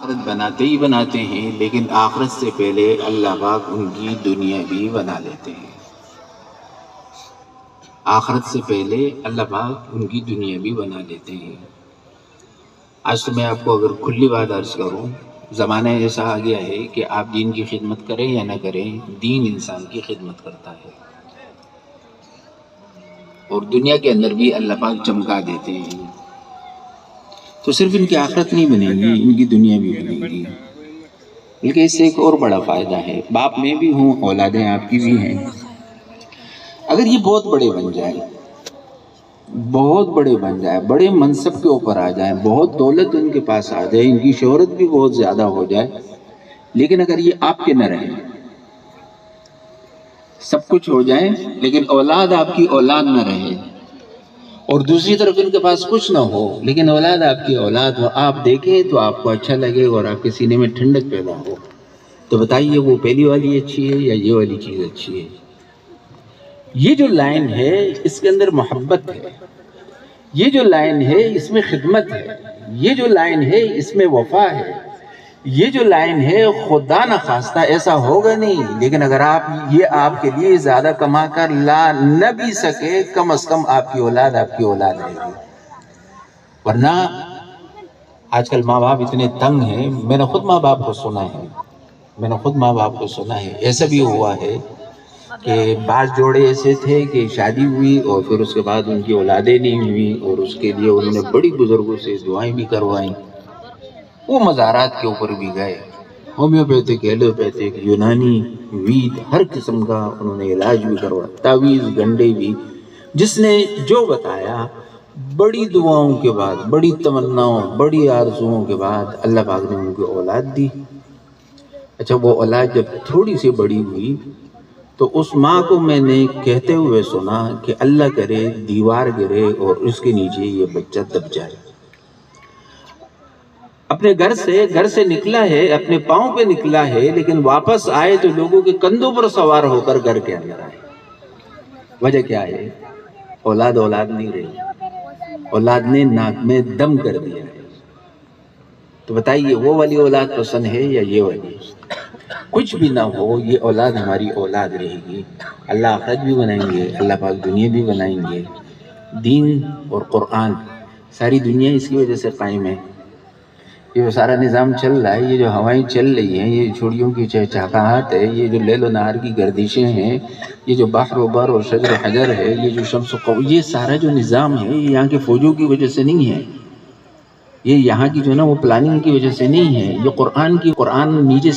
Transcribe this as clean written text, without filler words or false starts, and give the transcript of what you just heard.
آخرت بناتے ہی بناتے ہیں، لیکن آخرت سے پہلے اللہ پاک ان کی دنیا بھی بنا لیتے ہیں۔ آخرت سے پہلے اللہ پاک ان کی دنیا بھی بنا لیتے ہیں۔ آج تو میں آپ کو اگر کھلی بات عرض کروں، زمانہ ایسا آ گیا ہے کہ آپ دین کی خدمت کریں یا نہ کریں، دین انسان کی خدمت کرتا ہے، اور دنیا کے اندر بھی اللہ پاک چمکا دیتے ہیں۔ تو صرف ان کی آخرت نہیں بنے گی، ان کی دنیا بھی بنے گی۔ بلکہ اس سے ایک اور بڑا فائدہ ہے، باپ میں بھی ہوں، اولادیں آپ کی بھی ہیں۔ اگر یہ بہت بڑے بن جائیں، بہت بڑے بن جائیں، بڑے منصب کے اوپر آ جائیں، بہت دولت ان کے پاس آ جائے، ان کی شہرت بھی بہت زیادہ ہو جائے، لیکن اگر یہ آپ کے نہ رہیں، سب کچھ ہو جائے لیکن اولاد آپ کی اولاد نہ رہے، اور دوسری طرف ان کے پاس کچھ نہ ہو لیکن اولاد آپ کی اولاد ہو، آپ دیکھیں تو آپ کو اچھا لگے اور آپ کے سینے میں ٹھنڈک پیدا ہو، تو بتائیے وہ پہلی والی اچھی ہے یا یہ والی چیز اچھی ہے؟ یہ جو لائن ہے اس کے اندر محبت ہے، یہ جو لائن ہے اس میں خدمت ہے، یہ جو لائن ہے اس میں وفا ہے، یہ جو لائن ہے خدا نہ خواستہ ایسا ہوگا نہیں، لیکن اگر آپ کے لیے زیادہ کما کر لا نہ بھی سکے، کم از کم آپ کی اولاد رہے گی۔ ورنہ آج کل ماں باپ اتنے تنگ ہیں، میں نے خود ماں باپ کو سنا ہے، ایسا بھی ہوا ہے کہ بعض جوڑے ایسے تھے کہ شادی ہوئی اور پھر اس کے بعد ان کی اولادیں نہیں ہوئی، اور اس کے لیے انہوں نے بڑی بزرگوں سے دعائیں بھی کروائیں، وہ مزارات کے اوپر بھی گئے، ہومیوپیتھک، ایلوپیتھک، یونانی، وید، ہر قسم کا انہوں نے علاج بھی کروایا، تعویذ گنڈے بھی، جس نے جو بتایا، بڑی دعاؤں کے بعد، بڑی تمناؤں، بڑی آرزوؤں کے بعد اللہ پاک نے ان کو اولاد دی۔ اچھا، وہ اولاد جب تھوڑی سی بڑی ہوئی تو اس ماں کو میں نے کہتے ہوئے سنا کہ اللہ کرے دیوار گرے اور اس کے نیچے یہ بچہ دب جائے۔ اپنے گھر سے نکلا ہے، اپنے پاؤں پہ نکلا ہے، لیکن واپس آئے تو لوگوں کے کندھوں پر سوار ہو کر گھر کے اندر آئے۔ وجہ کیا ہے؟ اولاد نہیں رہی، اولاد نے ناک میں دم کر دیا ہے۔ تو بتائیے وہ والی اولاد پسند ہے یا یہ والی؟ کچھ بھی نہ ہو، یہ اولاد ہماری اولاد رہے گی، اللہ آخرت بھی بنائیں گے، اللہ پاک دنیا بھی بنائیں گے۔ دین اور قرآن، ساری دنیا اس کی وجہ سے قائم ہے۔ یہ جو سارا نظام چل رہا ہے، یہ جو ہوائیں چل رہی ہیں، یہ چوڑیوں کی چہچہاہٹ ہے، یہ جو لیل و نہار کی گردشیں ہیں، یہ جو بحر و بر اور شجر و حجر ہے، یہ جو شمس و قمر، یہ سارا جو نظام ہے، یہ یہاں کے فوجوں کی وجہ سے نہیں ہے، یہ یہاں کی جو ہے نا وہ پلاننگ کی وجہ سے نہیں ہے، یہ قرآن نیچے